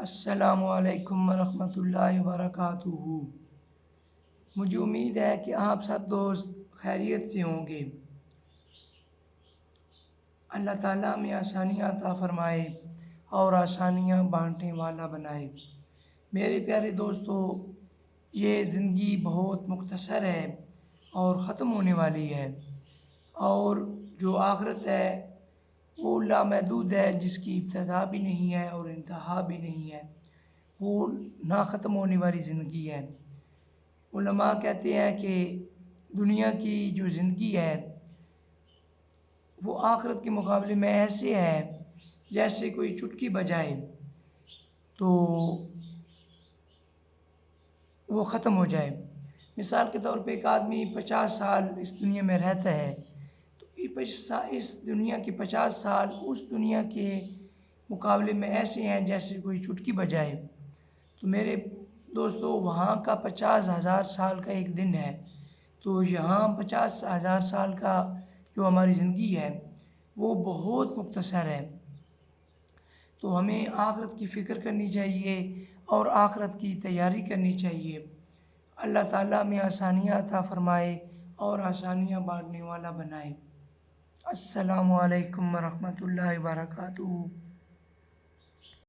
السلام علیکم ورحمۃ اللہ وبرکاتہ۔ مجھے امید ہے کہ آپ سب دوست خیریت سے ہوں گے۔ اللہ تعالیٰ میں آسانیاں عطا فرمائے اور آسانیاں بانٹنے والا بنائے۔ میرے پیارے دوستو، یہ زندگی بہت مختصر ہے اور ختم ہونے والی ہے، اور جو آخرت ہے وہ لامحدود ہے، جس کی ابتدا بھی نہیں ہے اور انتہا بھی نہیں ہے۔ وہ نہ ختم ہونے والی زندگی ہے۔ علماء کہتے ہیں کہ دنیا کی جو زندگی ہے وہ آخرت کے مقابلے میں ایسے ہے جیسے کوئی چٹکی بجائے تو وہ ختم ہو جائے۔ مثال کے طور پہ ایک آدمی 50 سال اس دنیا میں رہتا ہے، تو اس دنیا کے 50 سال اس دنیا کے مقابلے میں ایسے ہیں جیسے کوئی چٹکی بجائے۔ تو میرے دوستو، وہاں کا 50,000 سال کا ایک دن ہے، تو یہاں 50,000 سال کا جو ہماری زندگی ہے وہ بہت مختصر ہے۔ تو ہمیں آخرت کی فکر کرنی چاہیے اور آخرت کی تیاری کرنی چاہیے۔ اللہ تعالیٰ میں آسانیاں عطا فرمائے اور آسانیاں بانٹنے والا بنائے۔ السلام علیکم ورحمۃ اللہ وبرکاتہ۔